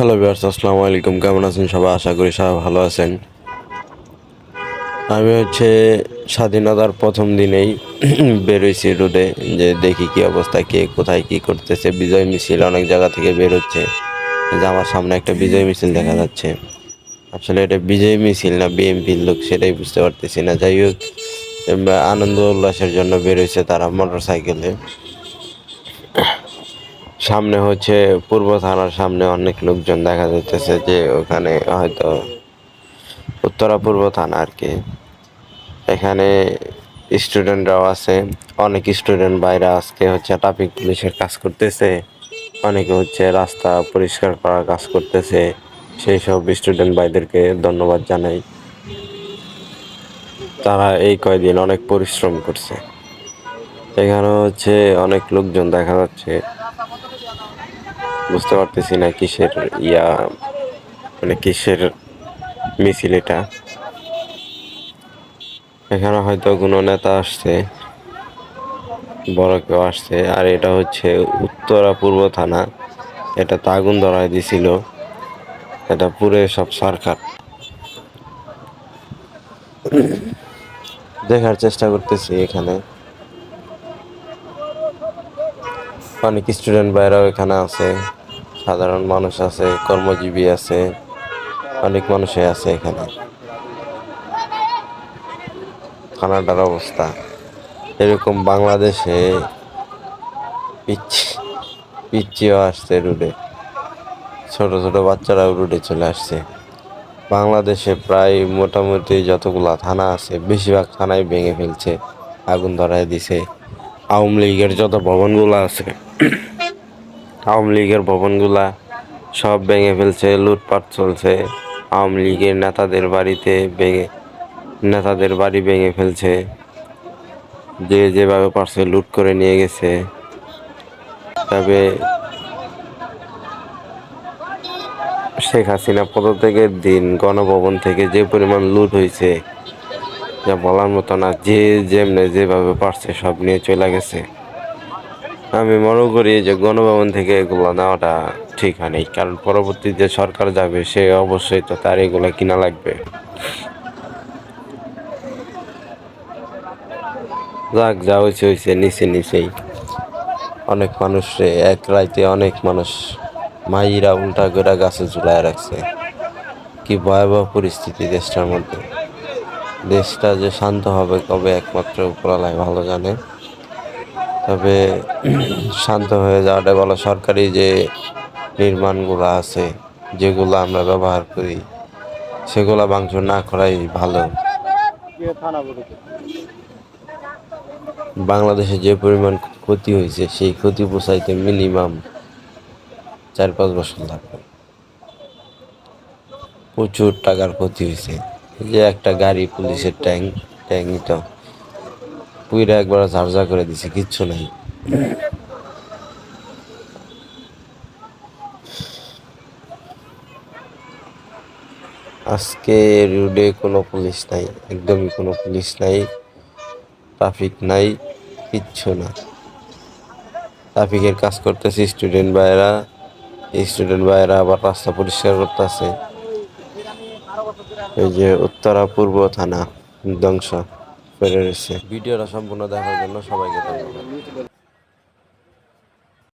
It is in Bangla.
হ্যালো ভিউয়ার্স, আসসালামু আলাইকুম। কেমন আছেন সবাই? আশা করি সবাই ভালো আছেন। আমি স্বাধীনতার প্রথম দিনেই বেরোইছি রোডে, যে দেখি কি অবস্থা, কে কোথায় কি করতেছে। বিজয় মিছিল অনেক জায়গা থেকে বের হচ্ছে। এই যে আমার সামনে একটা বিজয় মিছিল দেখা যাচ্ছে। আসলে এটা বিজয় মিছিল না বিএনপির লোক সেটাই বুঝতে পারতেছি না। যাই হোক, আনন্দ উল্লাসের জন্য বেরোইছে তারা মোটর সাইকেলে। সামনে পূর্ব থানার সামনে অনেক লোকজন দেখা যাইতেছে, যে ওখানে হয়তো উত্তরা পূর্ব থানা আর কি। এখানে স্টুডেন্টরাও আছে। অনেক স্টুডেন্ট বাইরে আজকে ট্রাফিক পুলিশের কাজ করতেছে, অনেকে রাস্তা পরিষ্কার করার কাজ করতেছে। সেই সব স্টুডেন্ট ভাইদেরকে ধন্যবাদ জানাই। তারা এই কয়দিন অনেক পরিশ্রম করছে। এখানে অনেক লোকজন দেখা যাচ্ছে। বুঝতে পারতেছি না কিসের মানে কিসের মিছিল এটা। এখানে হয়তো কোনো নেতা আসছে, বড় কেউ আসছে। আর এটা উত্তরা পূর্ব থানা। এটা তো আগুন ধরায় দিছিল, এটা পুরে সব সরকার। দেখার চেষ্টা করতেছি। এখানে অনেক স্টুডেন্ট বাইরেও এখানে আছে, সাধারণ মানুষ আছে, কর্মজীবী আছে, অনেক মানুষই আছে এখানে। কানাডার অবস্থা এরকম। বাংলাদেশে পিচ্চিও আসছে রুটে, ছোট ছোট বাচ্চারাও রুটে চলে আসছে। বাংলাদেশে প্রায় মোটামুটি যতগুলা থানা আছে বেশিরভাগ থানায় ভেঙে ফেলছে, আগুন ধরায় দিছে। আওয়ামী লীগের যত ভবনগুলা আছে, আওয়ামী লীগের ভবনগুলা সব ভেঙে ফেলছে, লুটপাট চলছে। আওয়ামী লীগের নেতাদের বাড়ি ভেঙে ফেলছে, যে যেভাবে পারছে লুট করে নিয়ে গেছে। তবে শেখ হাসিনা পদত্যাগের দিন গণভবন থেকে যে পরিমাণ লুট হয়েছে, যা বলার মতো না। যে যেমনে যেভাবে পারছে সব নিয়ে চলে গেছে। আমি মনে করি যে গণভবন থেকে এগুলো নেওয়াটা ঠিক হয়নি, কারণ পরবর্তী যে সরকার যাবে সে অবশ্যই তো তার এগুলা কিনা লাগবে। যাক, যা হয়েছে নিচেই অনেক মানুষ এক রাইতে অনেক মানুষ মাইরা উল্টা করে গাছে ঝুলায় রাখছে। কি ভয়াবহ পরিস্থিতি দেশটার মধ্যে। দেশটা যে শান্ত হবে কবে একমাত্র উপরওয়ালাই ভালো জানে। তবে শান্ত হয়ে যাওয়াটা ভালো। সরকারি যে নির্মাণগুলো আছে, যেগুলো আমরা ব্যবহার করি, সেগুলা ভাঙচুর না করাই ভালো। বাংলাদেশে যে পরিমাণ ক্ষতি হয়েছে সেই ক্ষতি পোষাইতে মিনিমাম 4-5 বছর লাগবে। প্রচুর টাকার ক্ষতি হয়েছে। যে একটা গাড়ি পুলিশের ট্যাঙ্ক তো পুইরা একবার ঝারঝা করে দিছে, কিচ্ছু নাই। আজকে রোডে কোনো পুলিশ নাই, একদমই কোনো পুলিশ নাই, ট্রাফিক নাই, কিচ্ছু না। ট্রাফিকের কাজ করতেছে স্টুডেন্ট ভাইয়েরা আবার রাস্তা পরিষ্কার করতেছে। এই যে উত্তরা পূর্ব থানা ধ্বংস করে রয়েছে। ভিডিওটা সম্পূর্ণ দেখার জন্য সবাইকে ধন্যবাদ।